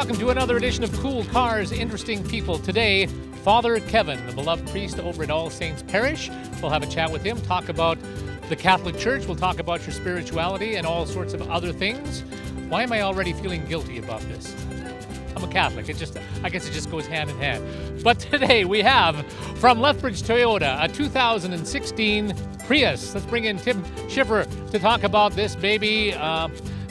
welcome to another edition of Cool Cars, Interesting People. Today, Father Kevin, the beloved priest over at All Saints Parish. We'll have a chat with him, talk about the Catholic Church, we'll talk about your spirituality and all sorts of other things. Why am I already feeling guilty about this? I'm a Catholic. I guess it just goes hand in hand. But today we have from Lethbridge Toyota a 2016 Prius. Let's bring in Tim Schiffer to talk about this baby.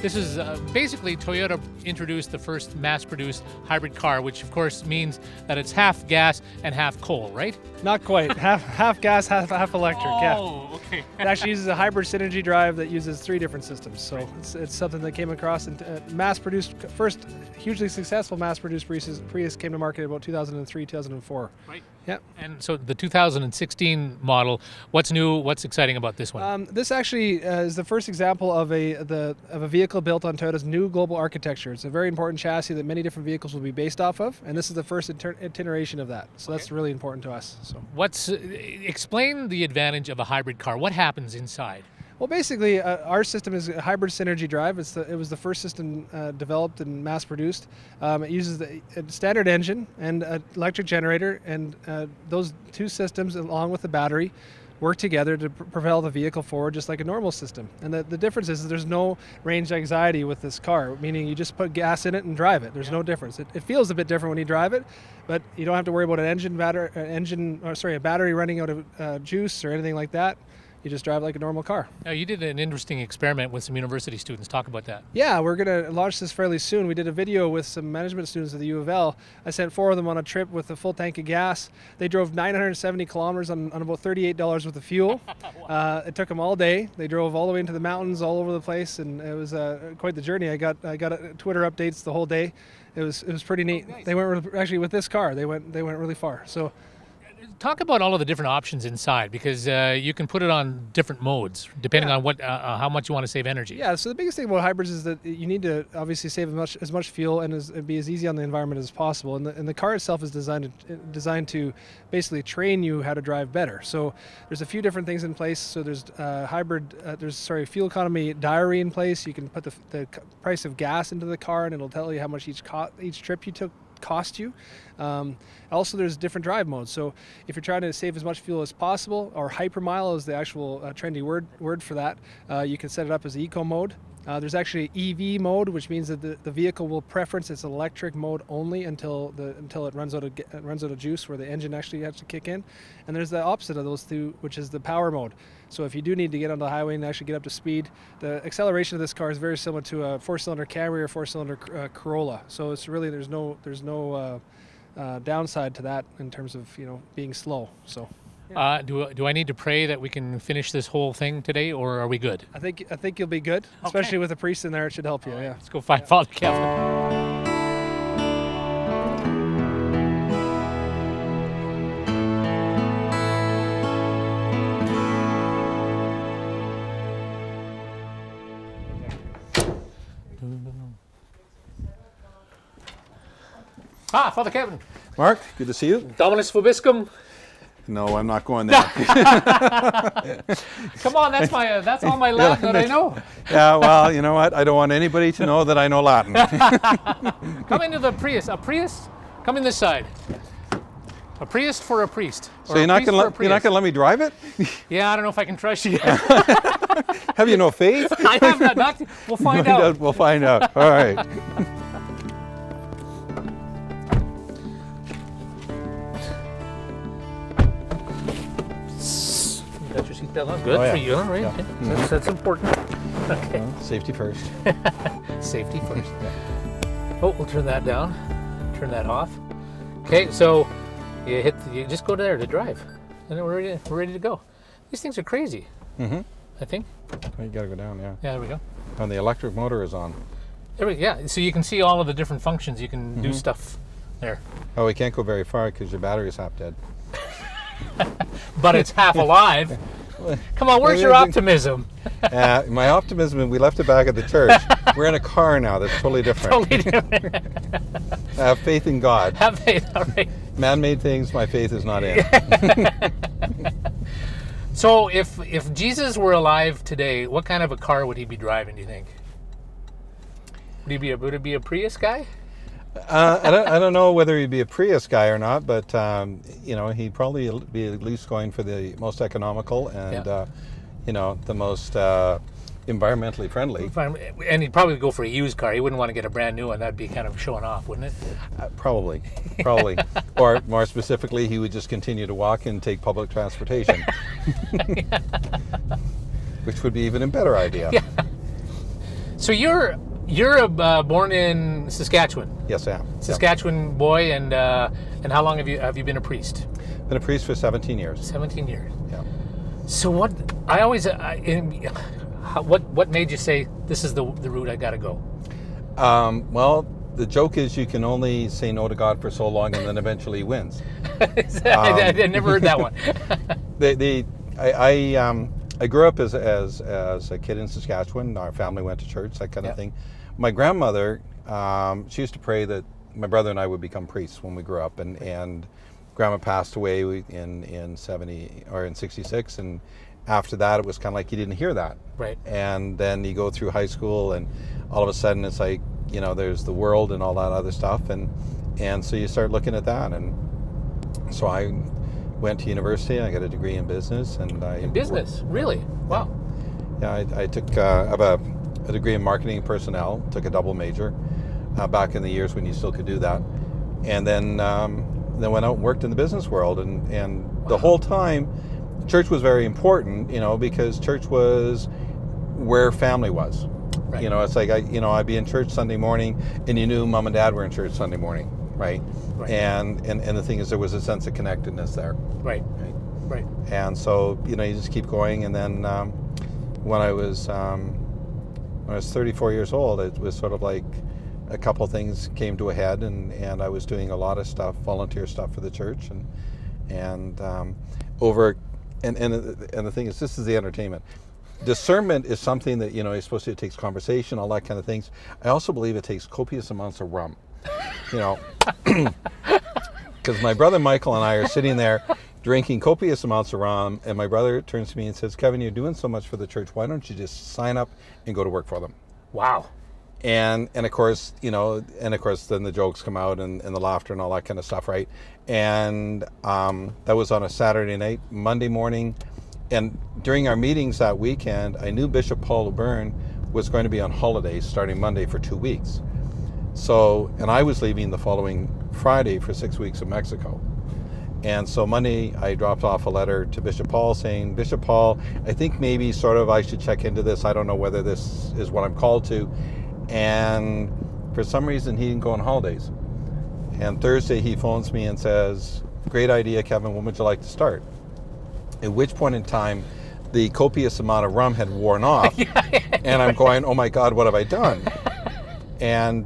This is basically Toyota introduced the first mass-produced hybrid car, which of course means that it's half gas and half coal, right? Not quite. half gas, half electric. Oh, yeah. Okay. It actually uses a hybrid synergy drive that uses 3 different systems. So it's something that came across and mass-produced. First hugely successful mass-produced Prius came to market about 2003, 2004. Right. Yeah. And so the 2016 model, what's new? What's exciting about this one? This actually is the first example of a vehicle built on Toyota's new global architecture. It's a very important chassis that many different vehicles will be based off of, and this is the first iteration of that. So that's really important to us. So explain the advantage of a hybrid car. What happens inside? Well, basically, our system is a hybrid synergy drive. It was the first system developed and mass-produced. It uses a standard engine and an electric generator, and those 2 systems, along with the battery, work together to propel the vehicle forward just like a normal system. And the difference is there's no range anxiety with this car, meaning you just put gas in it and drive it. There's no difference. It feels a bit different when you drive it, but you don't have to worry about a battery running out of juice or anything like that. You just drive like a normal car. Now, you did an interesting experiment with some university students. Talk about that. Yeah, we're going to launch this fairly soon. We did a video with some management students at the U of L. I sent 4 of them on a trip with a full tank of gas. They drove 970 kilometers on about $38 worth of fuel. Wow. It took them all day. They drove all the way into the mountains, all over the place, and it was quite the journey. I got Twitter updates the whole day. It was pretty neat. Oh, nice. They went actually with this car. They went really far. So. Talk about all of the different options inside, because you can put it on different modes depending on what how much you want to save energy. Yeah, so the biggest thing about hybrids is that you need to obviously save as much fuel and be as easy on the environment as possible. And the car itself is designed to basically train you how to drive better. So there's a few different things in place. So there's fuel economy diary in place. You can put the price of gas into the car, and it'll tell you how much each trip you took cost you. Also, there's different drive modes. So if you're trying to save as much fuel as possible, or hypermile is the actual trendy word for that, you can set it up as eco mode. There's actually EV mode, which means that the vehicle will preference its electric mode only until it runs out of juice, where the engine actually has to kick in. And there's the opposite of those 2, which is the power mode. So if you do need to get on the highway and actually get up to speed, the acceleration of this car is very similar to a 4-cylinder Camry or 4-cylinder Corolla. So it's really there's no downside to that in terms of being slow. So. Yeah. Do I need to pray that we can finish this whole thing today, or are we good? I think you'll be good, especially with a priest in there. It should help you. Right, yeah. Let's go find Father Kevin. Father Kevin. Mark, good to see you. Dominus Vobiscum. No, I'm not going there. Come on, that's all my Latin that I know. Yeah, well, you know what? I don't want anybody to know that I know Latin. Come into the Prius. A Prius? Come in this side. A Prius for a priest. So you're not going to let me drive it? Yeah, I don't know if I can trust you. Have you no faith? I have not. We'll find out. We'll find out. All right. Got your seatbelt on. Good for you. All right. Yeah. Okay. That's important. Okay. Well, safety first. Safety first. Oh, we'll turn that down. Turn that off. Okay, so you just go there to drive, and then we're ready to go. These things are crazy. Mm-hmm. I think. Oh, you got to go down. Yeah. Yeah. There we go. And the electric motor is on. Yeah. So you can see all of the different functions. You can do stuff there. Oh, we can't go very far because your battery is half dead. But it's half alive. Come on, where's your optimism? My optimism, we left it back at the church. We're in a car now that's totally different. Totally different. Have faith in God. Have faith, all right. Man-made things, my faith is not in. So if Jesus were alive today, what kind of a car would he be driving, do you think? Would it be a Prius guy? I don't know whether he'd be a Prius guy or not, but he'd probably be at least going for the most economical and the most environmentally friendly. And he'd probably go for a used car. He wouldn't want to get a brand new one. That'd be kind of showing off, wouldn't it? Probably. Or more specifically, he would just continue to walk and take public transportation, which would be even a better idea. Yeah. So you're born in Saskatchewan. Yes, I am. Saskatchewan boy, and how long have you been a priest? Been a priest for 17 years. 17 years. Yeah. So what made you say this is the route I got to go? Well, the joke is you can only say no to God for so long, and then eventually he wins. I never heard that one. I grew up as a kid in Saskatchewan. Our family went to church, that kind of thing. My grandmother, she used to pray that my brother and I would become priests when we grew up, and Grandma passed away in 66, and after that it was kind of like you didn't hear that. Right. And then you go through high school, and all of a sudden it's like, there's the world and all that other stuff, and so you start looking at that, and so I went to university. I got a degree in business, and in business, really? Wow. Yeah, I took I have a degree in marketing and personnel. Took a double major back in the years when you still could do that, and then went out and worked in the business world, and the whole time, church was very important, because church was where family was. Right. It's like I'd be in church Sunday morning, and you knew mom and dad were in church Sunday morning, right? Right. And the thing is, there was a sense of connectedness there. Right. And so you just keep going, and then when I was 34 years old, it was sort of like a couple things came to a head, and I was doing a lot of stuff, volunteer stuff for the church, and the thing is, this is the entertainment. Discernment is something that you're supposed to. It takes conversation, all that kind of things. I also believe it takes copious amounts of rum. Because my brother Michael and I are sitting there drinking copious amounts of rum, and my brother turns to me and says, "Kevin, you're doing so much for the church. Why don't you just sign up and go to work for them?" Wow. And of course, then the jokes come out and the laughter and all that kind of stuff, right? And that was on a Saturday night. Monday morning, and during our meetings that weekend, I knew Bishop Paul O'Byrne was going to be on holiday starting Monday for 2 weeks. So, and I was leaving the following Friday for 6 weeks in Mexico. And so Monday, I dropped off a letter to Bishop Paul saying, "Bishop Paul, I think maybe sort of I should check into this. I don't know whether this is what I'm called to." And for some reason, he didn't go on holidays. And Thursday, he phones me and says, "Great idea, Kevin. When would you like to start?" At which point in time, the copious amount of rum had worn off, and I'm going, "Oh my God, what have I done?" And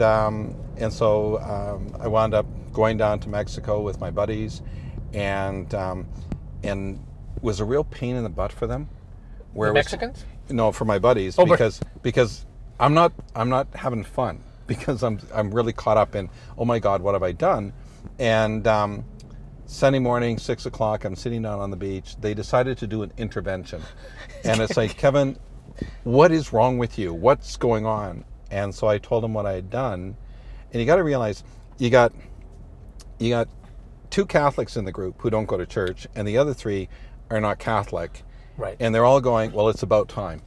so I wound up going down to Mexico with my buddies, and was a real pain in the butt for them. The Mexicans? No, for my buddies, because I'm not having fun, because I'm really caught up in, oh my God, what have I done? And Sunday morning, 6 o'clock, I'm sitting down on the beach. They decided to do an intervention, and it's like, "Kevin, what is wrong with you? What's going on?" And so I told them what I had done, and you got to realize you got 2 Catholics in the group who don't go to church, and the other 3 are not Catholic, right? And they're all going, "Well, it's about time."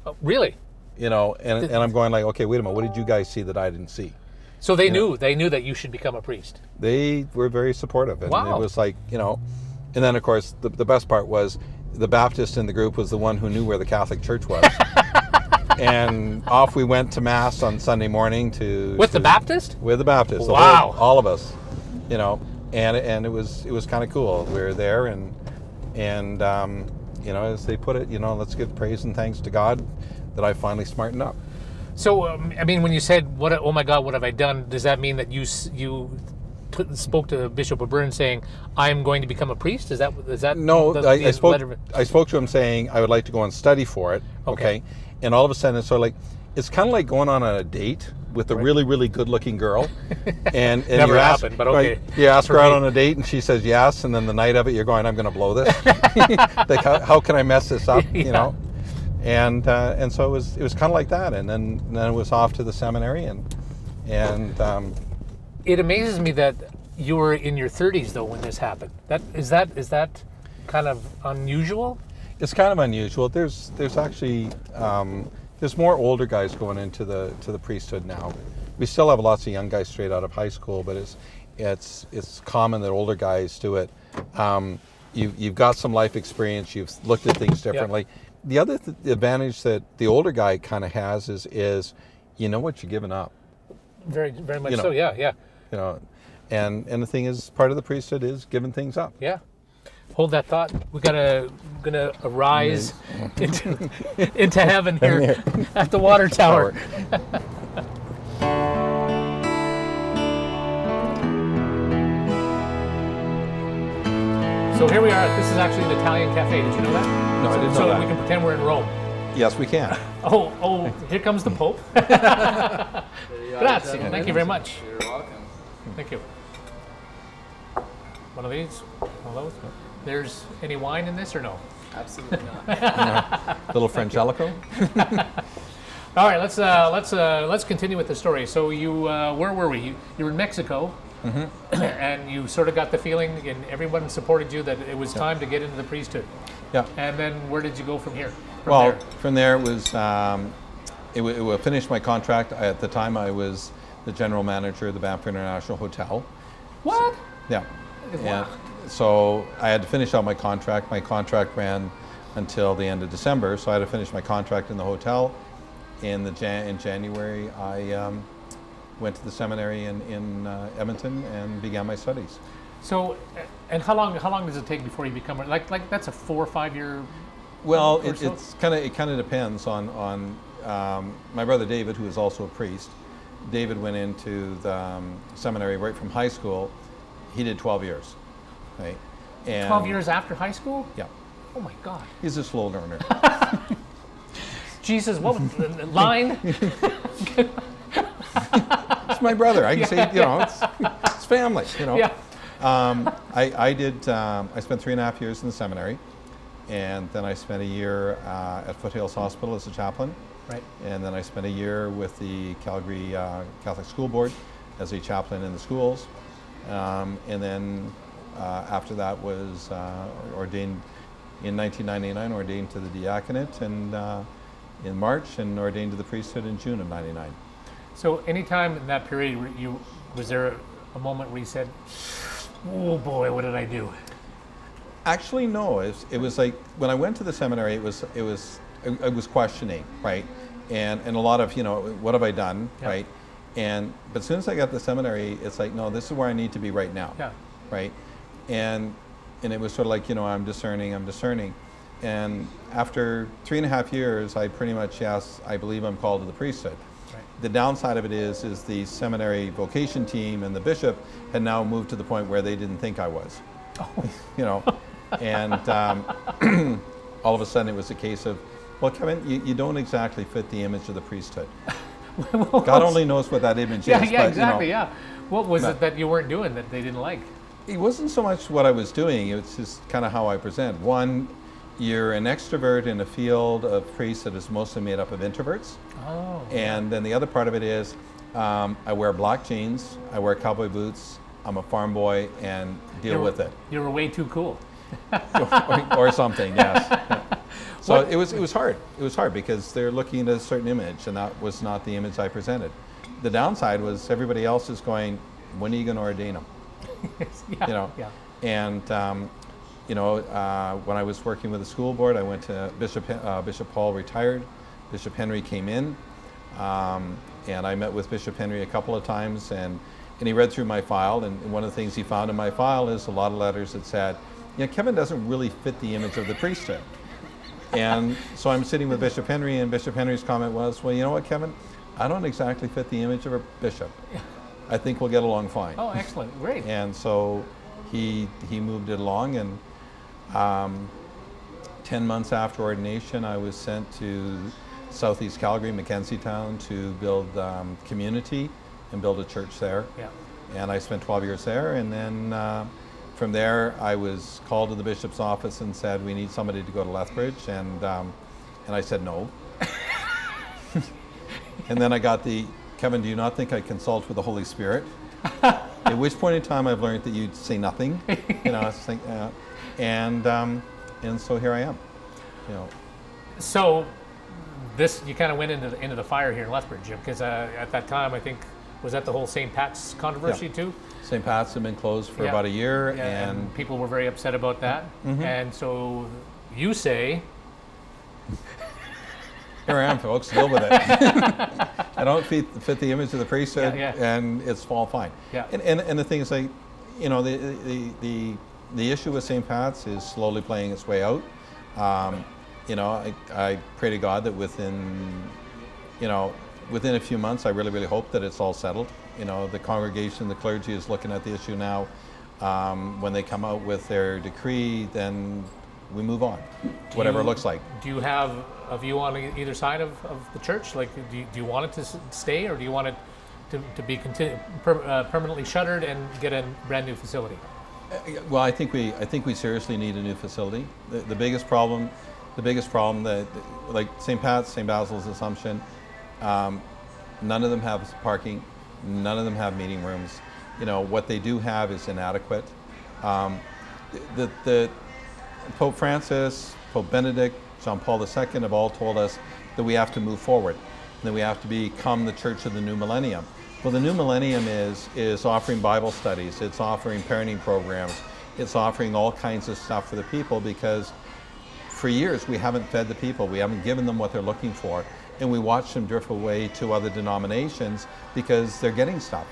Oh, really? And I'm going like, okay, wait a minute, what did you guys see that I didn't see? So they knew that you should become a priest. They were very supportive, and wow. It was like, and then of course the best part was the Baptist in the group was the one who knew where the Catholic Church was. And off we went to Mass on Sunday morning the Baptist? With the Baptist. Wow. All of us, and it was kind of cool. We were there, and as they put it, let's give praise and thanks to God that I finally smartened up. So, when you said, "Oh my God, what have I done?" Does that mean that you spoke to Bishop O'Byrne saying, "I'm going to become a priest"? Is that no? I spoke to him saying I would like to go and study for it. Okay. And all of a sudden, it's sort of like, it's kind of like going on a date with a really, really good-looking girl, and never happened, but okay. Right, you ask her out on a date, and she says yes, and then the night of it, you're going, "I'm going to blow this. Like, how can I mess this up?" Yeah. And so it was kind of like that, and then it was off to the seminary, and It amazes me that you were in your 30s though when this happened. Is that kind of unusual? It's kind of unusual. There's actually there's more older guys going into the priesthood now. We still have lots of young guys straight out of high school, but it's common that older guys do it. You've got some life experience. You've looked at things differently. Yeah. The other advantage that the older guy kind of has is you know what you're giving up. Very much so. Yeah. You know, and the thing is, part of the priesthood is giving things up. Yeah. Hold that thought. We're gonna arise into heaven here at the water tower. So here we are. This is actually an Italian cafe. Did you know that? No, I didn't know that. So we can pretend we're in Rome. Yes, we can. Oh, here comes the Pope. Grazie. Thank you very much. You're welcome. Thank you. One of these? One of those? There's any wine in this or no? Absolutely not. Little Frangelico. All right, let's continue with the story. So you, where were we? You were in Mexico, and you sort of got the feeling, and everyone supported you, that it was time to get into the priesthood. Yeah. And then where did you go from here? From there it was it would finish my contract. At the time, I was the general manager of the Banff International Hotel. What? So, yeah. Wow. And so I had to finish out my contract. My contract ran until the end of December, so I had to finish my contract in the hotel. In January, I went to the seminary in Edmonton and began my studies. So, and how long does it take before you become like that's a 4 or 5 year? Well, it kind of depends on my brother David, who is also a priest. David went into the seminary right from high school. He did 12 years, right? And 12 years after high school? Yeah. Oh my God. He's a slow learner. Jesus, what was the line? It's my brother. I can say, it's family, Yeah. I spent 3.5 years in the seminary, and then I spent a year at Foothills Hospital as a chaplain. Right. And then I spent a year with the Calgary Catholic School Board as a chaplain in the schools. And then after that was ordained in 1999, ordained to the diaconate in March, and ordained to the priesthood in June of '99. So anytime in that period, was there a moment where you said, "Oh boy, what did I do"? Actually, no. It was like when I went to the seminary, I was questioning, right, and a lot of what have I done, yeah. right, but as soon as I got to the seminary, it's like, no, this is where I need to be right now, yeah. right, and it was sort of like I'm discerning, and after 3.5 years, I pretty much I believe I'm called to the priesthood. Right. The downside of it is the seminary vocation team and the bishop had now moved to the point where they didn't think I was, and all of a sudden it was a case of, well, Kevin, you don't exactly fit the image of the priesthood. God only knows what that image is. Yeah, but, exactly. Yeah. What was it that you weren't doing that they didn't like? It wasn't so much what I was doing. It's just kind of how I present. One, you're an extrovert in a field of priests that is mostly made up of introverts. Oh. And then the other part of it is, I wear black jeans, I wear cowboy boots, I'm a farm boy, and deal with it. You were way too cool. or something, yes. So it was hard. It was hard because they're looking at a certain image, and that was not the image I presented. The downside was everybody else is going, when are you going to ordain them? Yeah. Yeah. And when I was working with the school board, I went to Bishop Paul retired. Bishop Henry came in, and I met with Bishop Henry a couple of times, and he read through my file, and one of the things he found in my file is a lot of letters that said, Kevin doesn't really fit the image of the priesthood. And so I'm sitting with Bishop Henry, and Bishop Henry's comment was, well, you know what, Kevin? I don't exactly fit the image of a bishop. I think we'll get along fine. Oh, excellent. Great. And so he moved it along, and 10 months after ordination, I was sent to Southeast Calgary, Mackenziestown, to build community and build a church there. Yeah. And I spent 12 years there, and then from there, I was called to the bishop's office and said, we need somebody to go to Lethbridge, and I said no. And then I got Kevin, do you not think I consult with the Holy Spirit? At which point in time I've learned that you say nothing, you know, it's like, and so here I am, you know. So this, you kind of went into the fire here in Lethbridge, because at that time, I think, was that the whole St. Pat's controversy too? St. Pat's had been closed for about a year, and people were very upset about that. And so you say, here I am, folks, deal with it. I don't fit the image of the priesthood, and it's all fine. And the thing is, like, you know, the issue with St. Pat's is slowly playing its way out. You know, I pray to God that within a few months, I really hope that it's all settled. You know, the congregation, the clergy is looking at the issue now. When they come out with their decree, then we move on, whatever it looks like. Do you have a view on either side of the church? Like, do you want it to stay, or do you want it to be permanently shuttered and get a brand new facility? Well, I think we seriously need a new facility. The biggest problem that, like St. Pat's, St. Basil's, Assumption, none of them have parking, none of them have meeting rooms. You know, what they do have is inadequate. The Pope Francis, Pope Benedict, John Paul II have all told us that we have to move forward, that we have to become the church of the new millennium. Well, the new millennium is offering Bible studies, it's offering parenting programs, it's offering all kinds of stuff for the people, because for years we haven't fed the people, we haven't given them what they're looking for, and we watch them drift away to other denominations because they're getting stuff.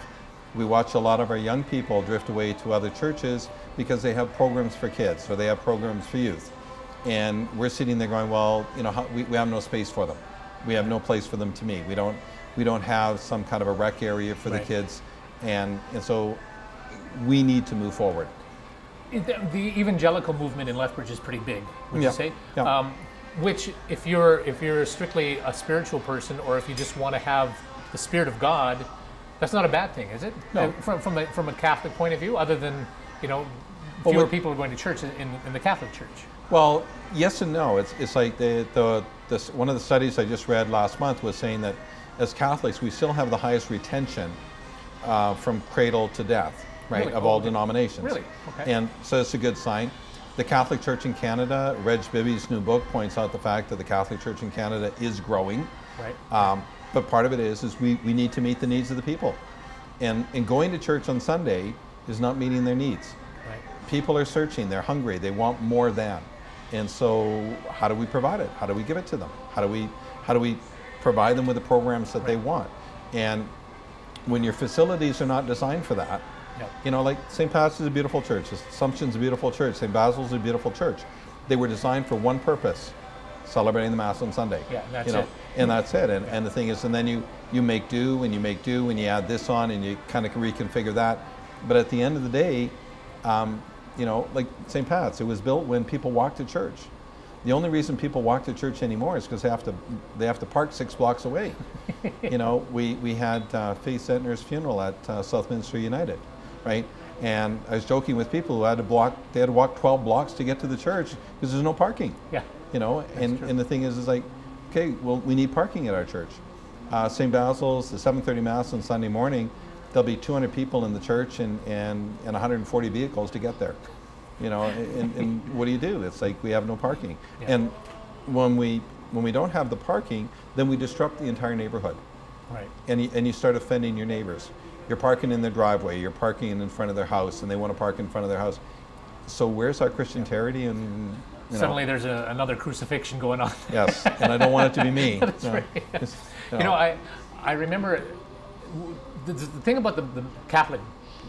We watch a lot of our young people drift away to other churches because they have programs for kids or they have programs for youth. And we're sitting there going, well, you know, we have no space for them. We have no place for them to meet. We don't have some kind of a rec area for the kids. And so we need to move forward. The evangelical movement in Lethbridge is pretty big, would you say? Yeah. Which, if you're strictly a spiritual person, or if you just want to have the Spirit of God, that's not a bad thing, is it? No. From a Catholic point of view, other than, you know, fewer people are going to church in the Catholic Church. Well, yes and no. It's like one of the studies I just read last month was saying that as Catholics, we still have the highest retention from cradle to death, right, really? of all denominations. Really? Okay. And so it's a good sign. The Catholic Church in Canada, Reg Bibby's new book points out the fact that the Catholic Church in Canada is growing. Right. But part of it is we need to meet the needs of the people. And going to church on Sunday is not meeting their needs. Right. People are searching, they're hungry, they want more than. And so how do we provide it? How do we give it to them? How do we provide them with the programs that they want? And when your facilities are not designed for that, you know, like St. Pat's is a beautiful church, Assumption's a beautiful church, St. Basil's a beautiful church. They were designed for one purpose: celebrating the Mass on Sunday. Yeah, that's it. And that's it. And the thing is, and then you make do, and you add this on, and you kind of reconfigure that. But at the end of the day, you know, like St. Pat's, it was built when people walked to church. The only reason people walk to church anymore is because they have to park 6 blocks away. You know, we had Faith Sentner's funeral at Southminster United, right? And I was joking with people who had to walk 12 blocks to get to the church because there's no parking. Yeah. You know, and the thing is like, okay, well, we need parking at our church. St. Basil's, the 7:30 Mass on Sunday morning, there'll be 200 people in the church and 140 vehicles to get there. You know, and what do you do? It's like we have no parking. Yeah. And when we don't have the parking, then we disrupt the entire neighborhood. Right. And you start offending your neighbors. You're parking in their driveway, you're parking in front of their house, and they want to park in front of their house. So where's our Christian charity? And suddenly there's another crucifixion going on. Yes, and I don't want it to be me. That's right. Yes. You know, I remember the thing about the Catholic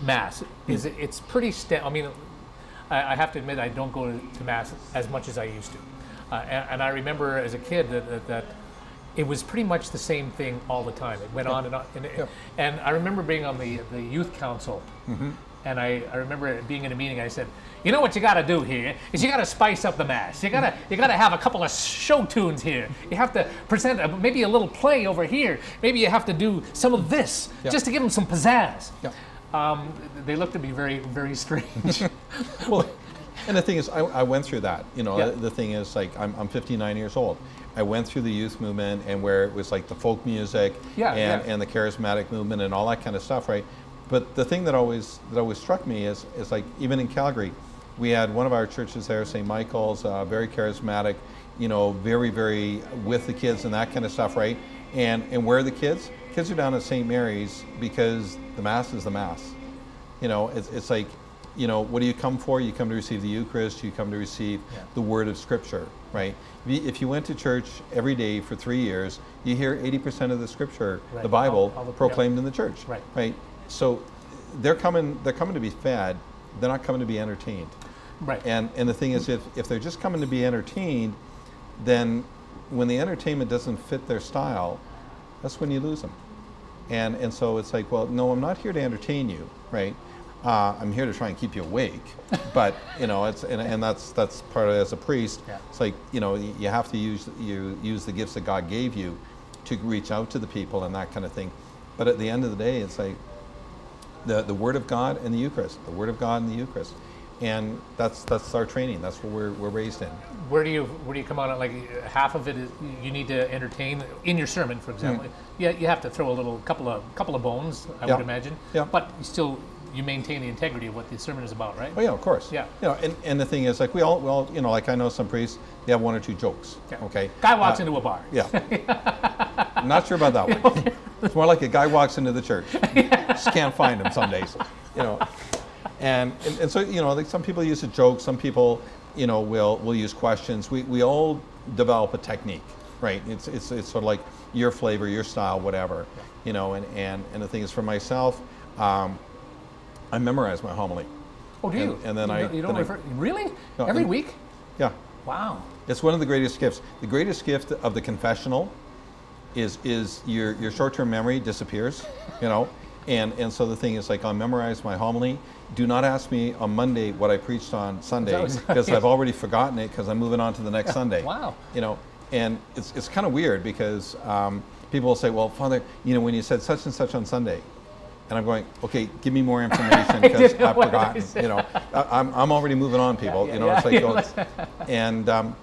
Mass is it's pretty I mean, I have to admit I don't go to Mass as much as I used to. And I remember as a kid that it was pretty much the same thing all the time. It went on and on. And I remember being on the youth council. Mm-hmm. And I remember being in a meeting. I said, you know what you got to do here is you got to spice up the Mass. You got to have a couple of show tunes here. You have to present maybe a little play over here. Maybe you have to do some of this just to give them some pizzazz. Yeah. They looked at me very, very strange. Well, and the thing is, I went through that. You know, the thing is, like, I'm 59 years old. I went through the youth movement, and where it was like the folk music and the charismatic movement and all that kind of stuff, right? But the thing that always struck me is like, even in Calgary, we had one of our churches there, St. Michael's, very charismatic, you know, very, very with the kids and that kind of stuff, right? And where are the kids? Kids are down at St. Mary's because the Mass is the Mass. You know, it's like, you know, what do you come for? You come to receive the Eucharist, you come to receive the word of Scripture, right? If you went to church every day for 3 years, you hear 80% of the Scripture, the Bible, proclaimed in the church, right? So they're coming to be fed, they're not coming to be entertained. Right. And the thing is, if they're just coming to be entertained, then when the entertainment doesn't fit their style, that's when you lose them. And so it's like, well, no, I'm not here to entertain you, right? I'm here to try and keep you awake. But you know, it's and that's part of it as a priest. It's like, you know, you have to use the gifts that God gave you to reach out to the people and that kind of thing. But at the end of the day, it's like the Word of God and the Eucharist, the Word of God and the Eucharist. And that's our training. That's what we're raised in. Where do you come on it? Like half of it is you need to entertain in your sermon, for example. Yeah, you have to throw a couple of bones, I would imagine. Yeah. But you maintain the integrity of what the sermon is about, right? Oh yeah, of course. Yeah. You know, and the thing is, like we all, you know, like I know some priests, they have one or two jokes. Yeah. Okay. Guy walks into a bar. Yeah. I'm not sure about that one. It's more like a guy walks into the church. Just can't find him some days. You know. And so, you know, like some people use a joke, some people, you know, will use questions. We all develop a technique, right? It's sort of like your flavor, your style, whatever, you know. And the thing is, for myself, I memorize my homily. Oh, do you? And then really? No, every week? Yeah. Wow. It's one of the greatest gifts. The greatest gift of the confessional is your short-term memory disappears, you know. And so the thing is, like, I'll memorize my homily. Do not ask me on Monday what I preached on Sunday, because I've already forgotten it because I'm moving on to the next Sunday. Wow. You know, and it's kind of weird because people will say, well, Father, you know, when you said such and such on Sunday, and I'm going, okay, give me more information because I've forgotten. You know, I'm already moving on, people. You know, it's like, and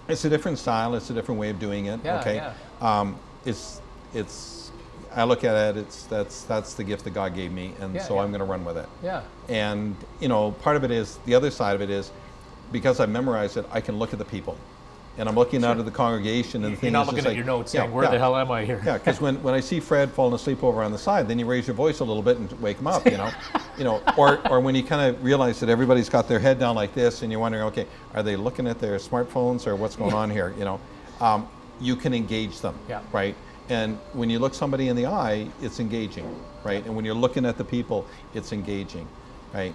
it's a different style. It's a different way of doing it. Okay. I look at it, that's the gift that God gave me, and so I'm going to run with it. Yeah. And you know, part of it is, the other side of it is, because I memorized it, I can look at the people, and I'm looking out of the congregation, and the thing is, you're not looking at your notes saying, where the hell am I here? Yeah, because when I see Fred falling asleep over on the side, then you raise your voice a little bit and wake him up, you know, or when you kind of realize that everybody's got their head down like this, and you're wondering, okay, are they looking at their smartphones or what's going on here? You know, you can engage them, right? And when you look somebody in the eye, it's engaging, right? And when you're looking at the people, it's engaging, right?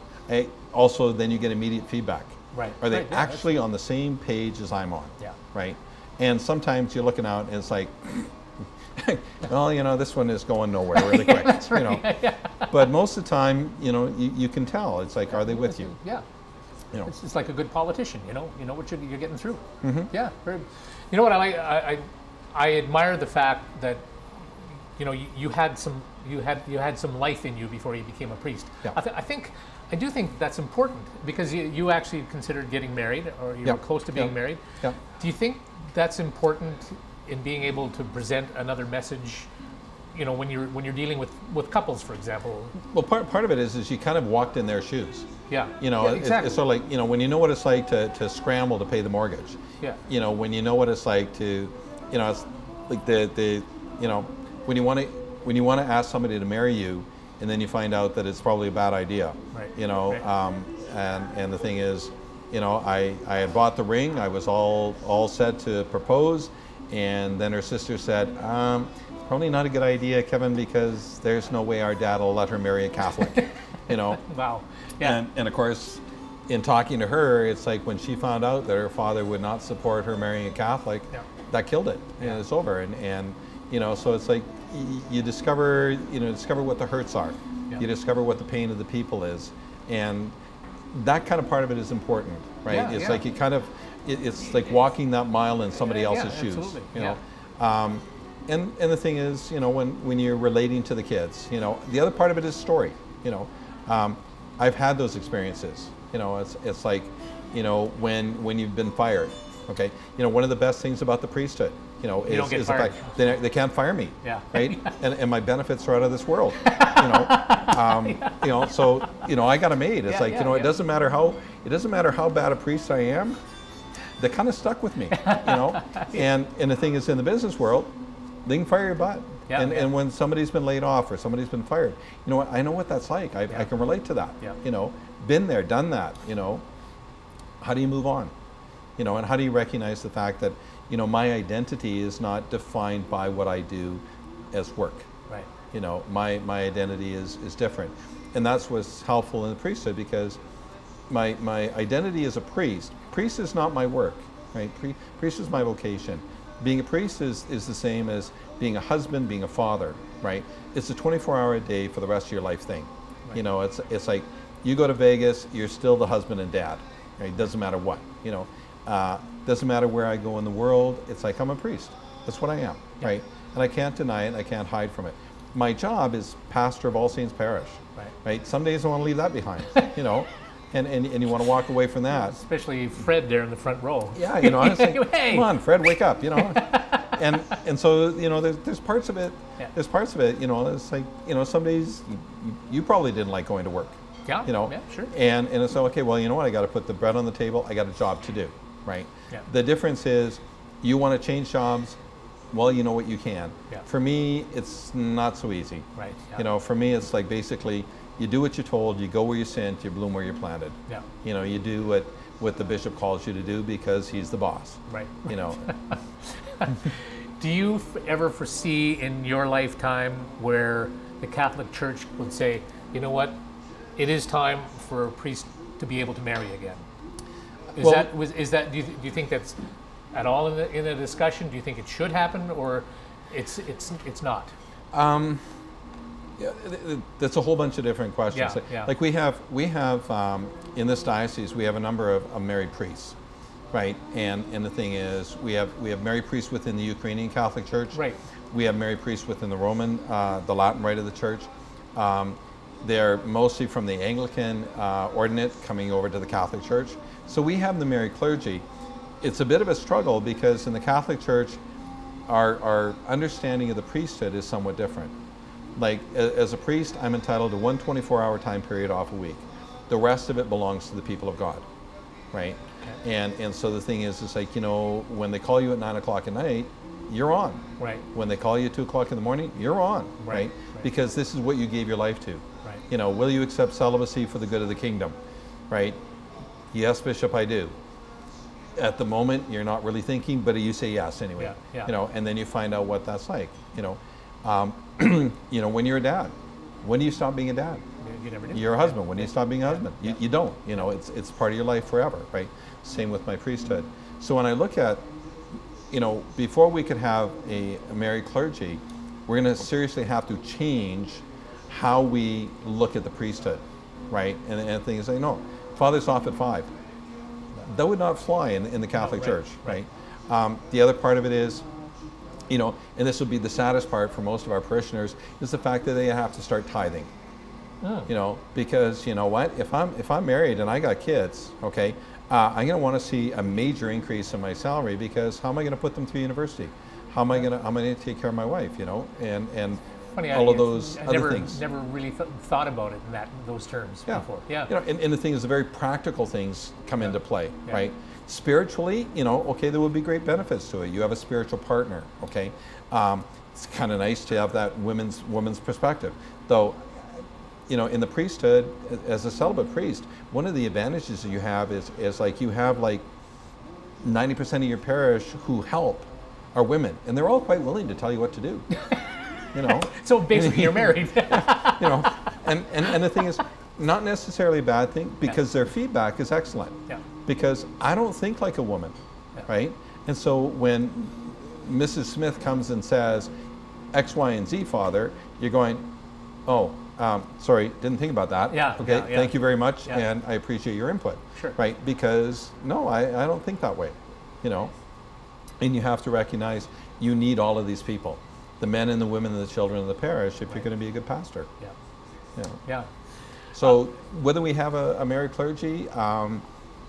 Also, then you get immediate feedback. Right. Are they actually on the same page as I'm on? Yeah. Right? And sometimes you're looking out and it's like, well, you know, this one is going nowhere really quick. That's right. You know? But most of the time, you know, you can tell. It's like, are they with you? Yeah. You know, it's like a good politician. You know what you're getting through. Mm-hmm. Yeah. You know what I admire the fact that, you know, you had some life in you before you became a priest. Yeah. I do think that's important because you actually considered getting married, or you were close to being married. Yeah. Do you think that's important in being able to present another message, you know, when you're dealing with couples, for example? Well, part of it is you kind of walked in their shoes. Yeah. You know, exactly. It's sort of like, you know, when you know what it's like to scramble to pay the mortgage. Yeah. You know, when you know what it's like to, you know, it's like the you know, when you want to ask somebody to marry you, and then you find out that it's probably a bad idea. Right. You know, right. And the thing is, you know, I had bought the ring. I was all set to propose, and then her sister said, probably not a good idea, Kevin, because there's no way our dad will let her marry a Catholic. You know. Wow. Yeah. And of course, in talking to her, it's like when she found out that her father would not support her marrying a Catholic, that killed it. Yeah. And it's over. And you know, so it's like you discover what the hurts are. Yeah. You discover what the pain of the people is, and that kind of part of it is important, right? Yeah, it's like you kind of, it's like walking that mile in somebody else's shoes. Absolutely. You know. And the thing is, you know, when you're relating to the kids, you know, the other part of it is story. You know, I've had those experiences. You know, it's like, you know, when you've been fired. Okay, you know, one of the best things about the priesthood You know, You don't get is the fired. fact they can't fire me. Yeah. Right. and my benefits are out of this world. You know. You know. So you know, I got them made. It's Yeah, like yeah, you know, yeah. it doesn't matter how bad a priest I am. They kind of stuck with me. You know. And the thing is, in the business world, they can fire your butt. Yeah, yeah. And when somebody's been laid off or somebody's been fired, you know what? I know what that's like. I can relate to that. Yeah. You know, been there, done that. You know, how do you move on? You know, and how do you recognize the fact that, you know, my identity is not defined by what I do as work. Right. You know, my identity is different. And that's what's helpful in the priesthood, because my identity as a priest is not my work, right? Priest is my vocation. Being a priest is the same as being a husband, being a father, right? It's a 24-hour a day for the rest of your life thing. Right. You know, it's like you go to Vegas, you're still the husband and dad, right? It doesn't matter what, you know. Doesn't matter where I go in the world, it's like I'm a priest. That's what I am, Yeah. right? And I can't deny it, I can't hide from it. My job is pastor of All Saints Parish, right? Some days I want to leave that behind, you know, and you want to walk away from that. Especially Fred there in the front row. Yeah, you know, I was like, Hey. come on, Fred, wake up, you know. and so, you know, there's parts of it, you know, it's like, you know, some days you probably didn't like going to work. Yeah, you know, yeah, sure. And it's okay, well, you know what, I got to put the bread on the table, I got a job to do, right? Yeah. The difference is, you want to change jobs, well, you know what, you can. Yeah. For me, it's not so easy. Right. Yeah. You know, for me, it's like basically, you do what you're told, you go where you're sent, you bloom where you're planted. Yeah. You know, you do what the bishop calls you to do because he's the boss. Right. You know. Do you ever foresee in your lifetime where the Catholic Church would say, you know what, it is time for a priest to be able to marry again? Do you think that's at all in the discussion? Do you think it should happen, or it's not? Yeah, that's a whole bunch of different questions. Yeah, yeah. Like we have in this diocese, we have a number of married priests, right? And the thing is, we have married priests within the Ukrainian Catholic Church. Right. We have married priests within the Roman, the Latin rite of the Church. They're mostly from the Anglican ordinate coming over to the Catholic Church. So we have the married clergy. It's a bit of a struggle because in the Catholic Church, our understanding of the priesthood is somewhat different. Like as a priest, I'm entitled to one 24-hour time period off a week. The rest of it belongs to the people of God, right? Okay. And so the thing is, it's like, you know, when they call you at 9 o'clock at night, you're on. Right. When they call you at 2 o'clock in the morning, you're on, right? Because this is what you gave your life to. Right. You know, will you accept celibacy for the good of the kingdom, right? Yes, Bishop, I do. At the moment, you're not really thinking, but you say yes anyway. Yeah, yeah. You know, and then you find out what that's like. You know, you know, when you're a dad, when do you stop being a dad? You never do. You're a husband. When do you stop being a husband? You don't. You know, it's part of your life forever, right? Same with my priesthood. So when I look at, you know, before we could have a married clergy, we're going to seriously have to change how we look at the priesthood, right? And the thing is, like, no, father's off at 5. That would not fly in the Catholic Church, right? The other part of it is, you know, and this would be the saddest part for most of our parishioners, is the fact that they have to start tithing. Oh. You know, because you know what, if I'm married and I got kids, okay, I'm going to want to see a major increase in my salary, because how am I going to put them through university? How am I going to take care of my wife? You know, and funny, all of those other things. Never really thought about it in those terms before. Yeah. You know, and the thing is, the very practical things come into play, right? Spiritually, you know, okay, there would be great benefits to it. You have a spiritual partner, okay? It's kind of nice to have that woman's perspective, though. You know, in the priesthood, as a celibate priest, one of the advantages that you have is like you have like 90% of your parish who help are women, and they're all quite willing to tell you what to do. You know. So basically, you're married. You know, and the thing is, not necessarily a bad thing, because their feedback is excellent. Yeah. Because I don't think like a woman, right? And so when Mrs. Smith comes and says X, Y, and Z, Father, you're going, oh. Sorry, didn't think about that. Yeah. Okay, yeah. Thank you very much, yeah. and I appreciate your input. Sure. Right, because no, I don't think that way, you know. And you have to recognize you need all of these people, the men and the women and the children of the parish, if you're going to be a good pastor. Yeah. You know. Yeah. So whether we have a married clergy,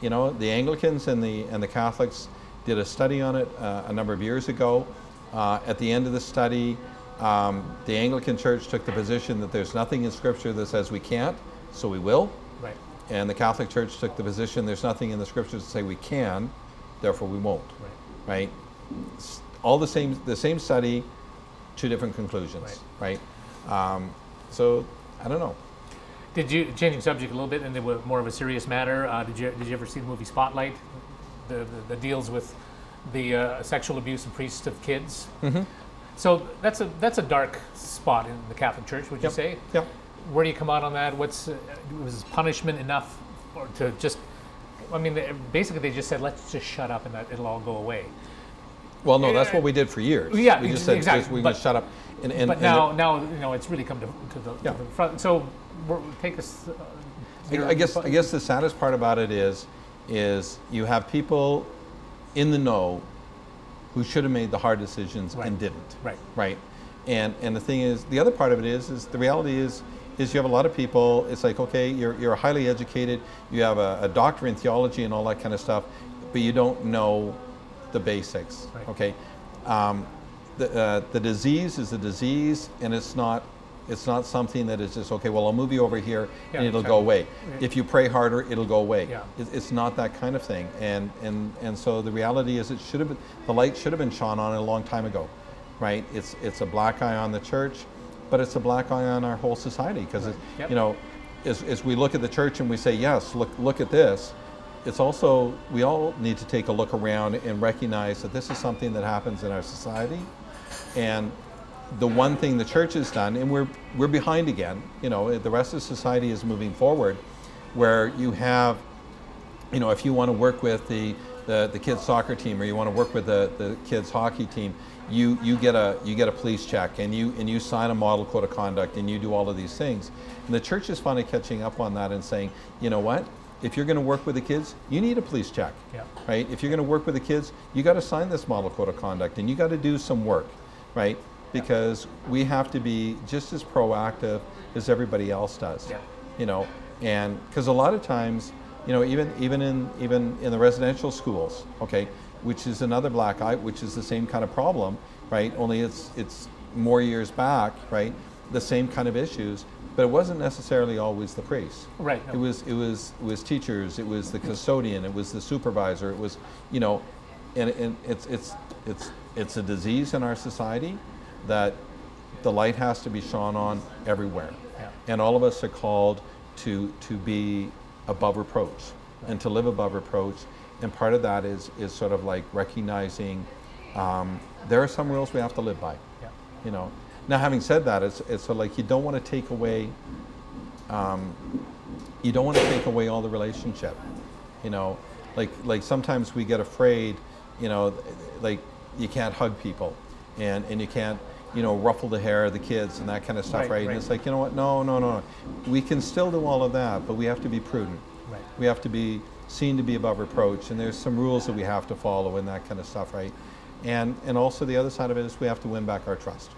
you know, the Anglicans and the Catholics did a study on it a number of years ago. At the end of the study, the Anglican Church took the position that there's nothing in Scripture that says we can't, so we will. Right. And the Catholic Church took the position there's nothing in the Scriptures that say we can, therefore we won't. Right? All the same study, two different conclusions. Right? So I don't know. Did you, changing subject a little bit, and it was more of a serious matter, did you ever see the movie Spotlight, the deals with the sexual abuse of priests of kids? Mm-hmm. So that's a dark spot in the Catholic Church, would you say? Yep. Where do you come out on that? Was punishment enough or to just? I mean, basically they just said, let's just shut up and that it'll all go away. Well, no, that's what we did for years. Yeah, we just said exactly. we just shut up. But now you know it's really come to the front. So take us. I guess the saddest part about it is you have people in the know who should have made the hard decisions and didn't. Right. And the thing is, the other part of it is the reality is you have a lot of people. It's like, okay, you're highly educated, you have a doctorate in theology and all that kind of stuff, but you don't know the basics. Right. Okay. The disease is a disease, and it's not something that is just, okay, well, I'll move you over here and it'll go away. If you pray harder, it'll go away. It's not that kind of thing. And so the reality is the light should have been shone on a long time ago, right? It's a black eye on the church, but it's a black eye on our whole society, because you know, as we look at the church and we say, yes, look at this, it's also, we all need to take a look around and recognize that this is something that happens in our society. And the one thing the church has done, and we're behind again, you know, the rest of society is moving forward, where you have, you know, if you want to work with the kids soccer team, or you want to work with the kids hockey team, you get a police check, and you sign a model code of conduct, and you do all of these things. And the church is finally catching up on that and saying, you know what? If you're going to work with the kids, you need a police check, right? If you're going to work with the kids, you got to sign this model code of conduct, and you got to do some work, right? Because we have to be just as proactive as everybody else does, you know. And because a lot of times, you know, even in the residential schools, okay, which is another black eye, which is the same kind of problem, right? Only it's more years back, right? The same kind of issues. But it wasn't necessarily always the priest. Right. No. It was teachers. It was the custodian. It was the supervisor. It was, you know, and it's a disease in our society that the light has to be shone on everywhere. And all of us are called to be above reproach and to live above reproach. And part of that is sort of like recognizing there are some rules we have to live by. You know. Now, having said that, it's sort of like you don't want to take away all the relationship. You know, like sometimes we get afraid. You know, like you can't hug people, and you can't, you know, ruffle the hair of the kids and that kind of stuff, right? And it's like, you know what? No. We can still do all of that, but we have to be prudent. Right. We have to be seen to be above reproach, and there's some rules that we have to follow and that kind of stuff, right? And also the other side of it is we have to win back our trust.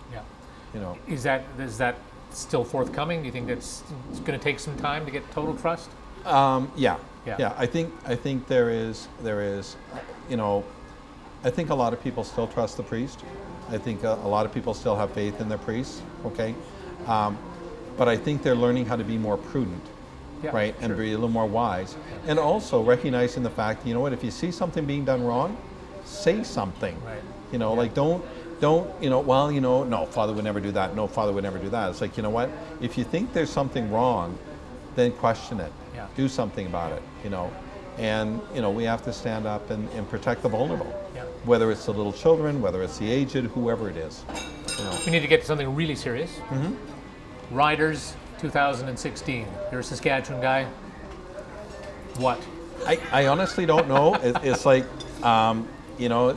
You know. Is that still forthcoming? Do you think it's going to take some time to get total trust? Yeah. I think there is. You know, I think a lot of people still trust the priest. I think a lot of people still have faith in their priests. Okay, but I think they're learning how to be more prudent, right, and be a little more wise, and also recognizing the fact, you know what, if you see something being done wrong, say something. Right. You know, like don't, you know, well, you know, no, Father would never do that. No, Father would never do that. It's like, you know what? If you think there's something wrong, then question it. Do something about it, you know. And, you know, we have to stand up and protect the vulnerable. Whether it's the little children, whether it's the aged, whoever it is. You know. We need to get to something really serious. Riders 2016. You're a Saskatchewan guy. What? I honestly don't know. It's like, you know,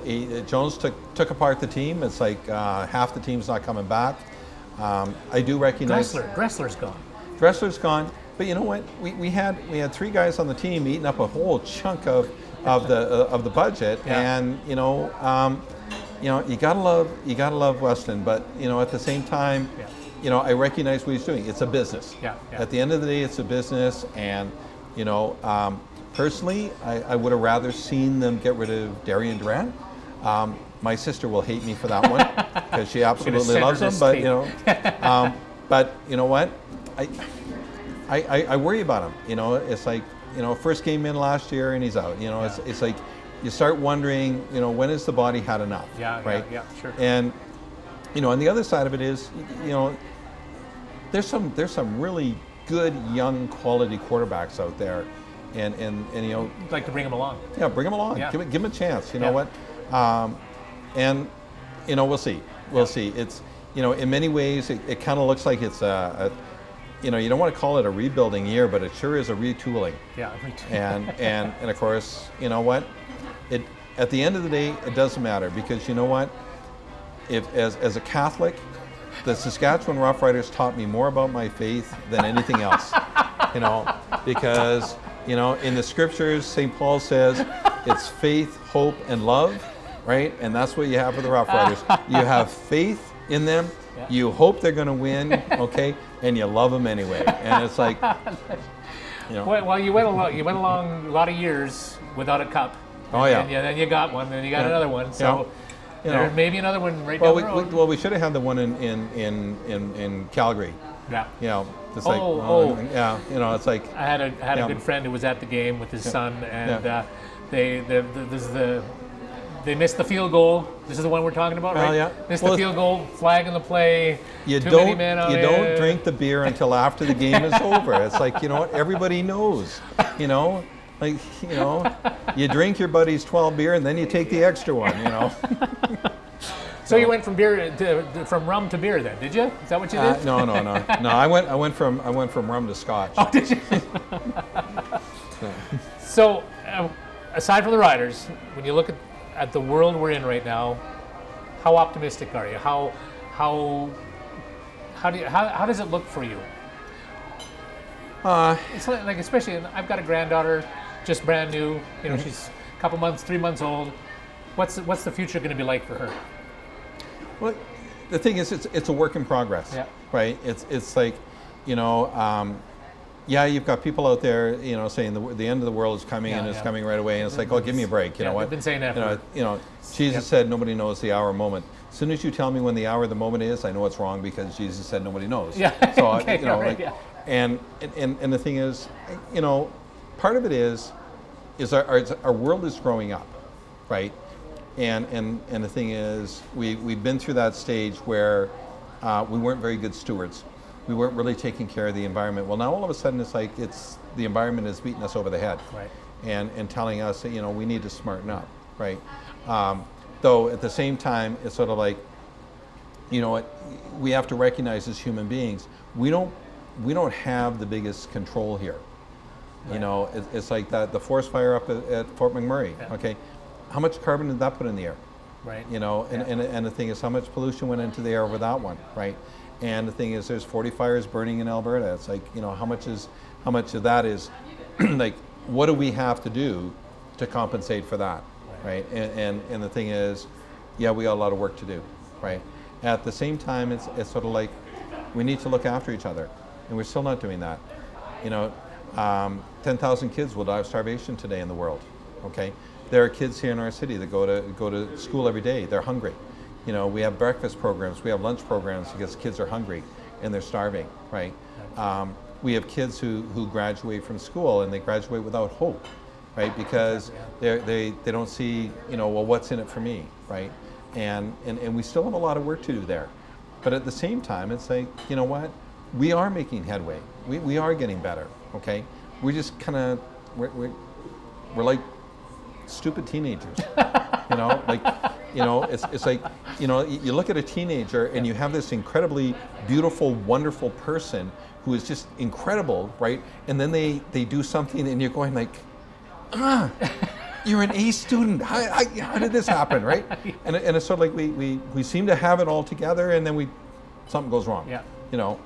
Jones took apart the team. It's like half the team's not coming back. I do recognize Dressler's gone. Dressler's gone. But you know what? We had 3 guys on the team eating up a whole chunk of the budget, and you know, you gotta love Weston. But you know, at the same time, you know, I recognize what he's doing. It's a business. At the end of the day, it's a business, and you know. Personally, I would have rather seen them get rid of Darian Durant, my sister will hate me for that one because she absolutely loves him. But but you know what? I worry about him. You know, it's like, you know, first game in last year and he's out. You know, it's like you start wondering, you know, when has the body had enough? Right? Yeah, sure. And you know, and the other side of it is, you know, there's some really good young quality quarterbacks out there, and you know, You'd like to bring them along. Yeah, bring them along. Yeah. Give them a chance. You know what? And you know, we'll see. We'll see. It's, you know, in many ways, it kind of looks like it's you know, you don't want to call it a rebuilding year, but it sure is a retooling. Yeah. And of course, you know what? At the end of the day, it doesn't matter, because you know what? If as a Catholic, the Saskatchewan Roughriders taught me more about my faith than anything else. You know, because, you know, in the scriptures, St. Paul says it's faith, hope, and love, right? And that's what you have for the Roughriders. You have faith in them, you hope they're going to win, okay, and you love them anyway. And it's like, you know. Well, you went along a lot of years without a cup. Oh yeah. And then you got one, then you got another one. So. You know, there's maybe another one right down the road. Well, we should have had the one in Calgary. Yeah. You know, it's like, yeah, you know, it's like. I had a good friend who was at the game with his son, and they missed the field goal. This is the one we're talking about, right? Yeah. Missed the field goal, flag in the play. You too don't many men on you it. don't drink the beer until after the game is over. It's like, you know what? Everybody knows. You know. Like, you know, you drink your buddy's 12 beer and then you take the extra one, you know. So you went from from rum to beer then, did you? Is that what you did? No. I went from rum to scotch. Oh, did you? So, aside from the Riders, when you look at the world we're in right now, how optimistic are you? How does it look for you? It's like, especially, I've got a granddaughter, just brand new. You know, she's a couple months, 3 months old. What's the future going to be like for her? Well, the thing is, it's a work in progress, right? It's like, you know, you've got people out there, you know, saying the end of the world is coming and it's coming right away, and it's like, oh, give me a break. You know what? I've been saying that. You know, Jesus said nobody knows the hour or moment. As soon as you tell me when the hour or the moment is, I know it's wrong, because Jesus said nobody knows. Yeah. So okay, you know, right, like, and the thing is, you know, part of it is our world is growing up, right? And the thing is, we've been through that stage where we weren't very good stewards. We weren't really taking care of the environment. Well, now all of a sudden it's like the environment is beating us over the head, right? And telling us that, you know, we need to smarten up, right? Though at the same time, it's sort of like, you know, we have to recognize as human beings, we don't have the biggest control here. Right. You know, it's like the forest fire up at Fort McMurray. Yeah. Okay, how much carbon did that put in the air? Right. You know, and the thing is, how much pollution went into the air over that one, right? And the thing is, there's 40 fires burning in Alberta. It's like, you know, how much of that is like, what do we have to do to compensate for that, right? And the thing is, yeah, we got a lot of work to do, right? At the same time, it's sort of like, we need to look after each other. And we're still not doing that. You know, 10,000 kids will die of starvation today in the world. Okay, there are kids here in our city that go to school every day. They're hungry. You know, we have breakfast programs, we have lunch programs, because kids are hungry and they're starving. Right. We have kids who graduate from school and they graduate without hope. Right, because they don't see, you know, well, what's in it for me. Right, and we still have a lot of work to do there. But at the same time, it's like, you know what? We are making headway. We are getting better, okay? We're just kind of, we're like stupid teenagers, you know? Like, you know, it's like, you know, you look at a teenager and you have this incredibly beautiful, wonderful person who is just incredible, right? And then they do something and you're going like, you're an A student. How did this happen, right? And it's sort of like we seem to have it all together, and then something goes wrong. Yeah. You know,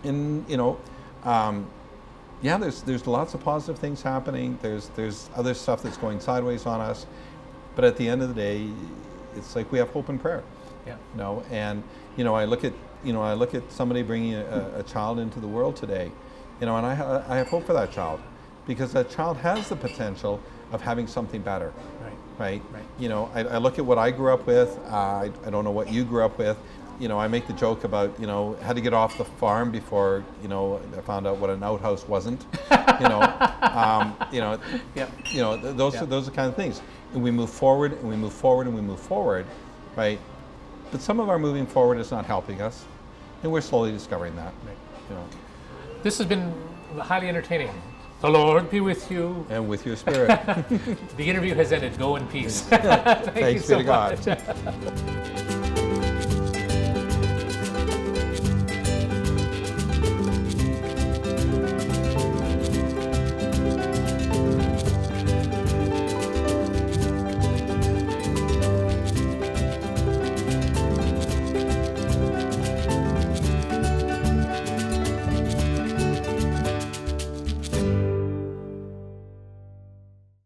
and you know, there's lots of positive things happening. There's other stuff that's going sideways on us, but at the end of the day, it's like we have hope and prayer. Yeah. You know, and you know, I look at somebody bringing a child into the world today, you know, and I have hope for that child, because that child has the potential of having something better. Right. right? Right. You know, I look at what I grew up with. I don't know what you grew up with. You know, I make the joke about, you know, had to get off the farm before, you know, I found out what an outhouse wasn't. You know, Yep. you know, those are the kind of things. And we move forward, and we move forward, and we move forward, right? But some of our moving forward is not helping us, and we're slowly discovering that. Right. You know, This has been highly entertaining. The Lord be with you. and with your spirit. The interview has ended. Go in peace. Thanks you be so to God. much.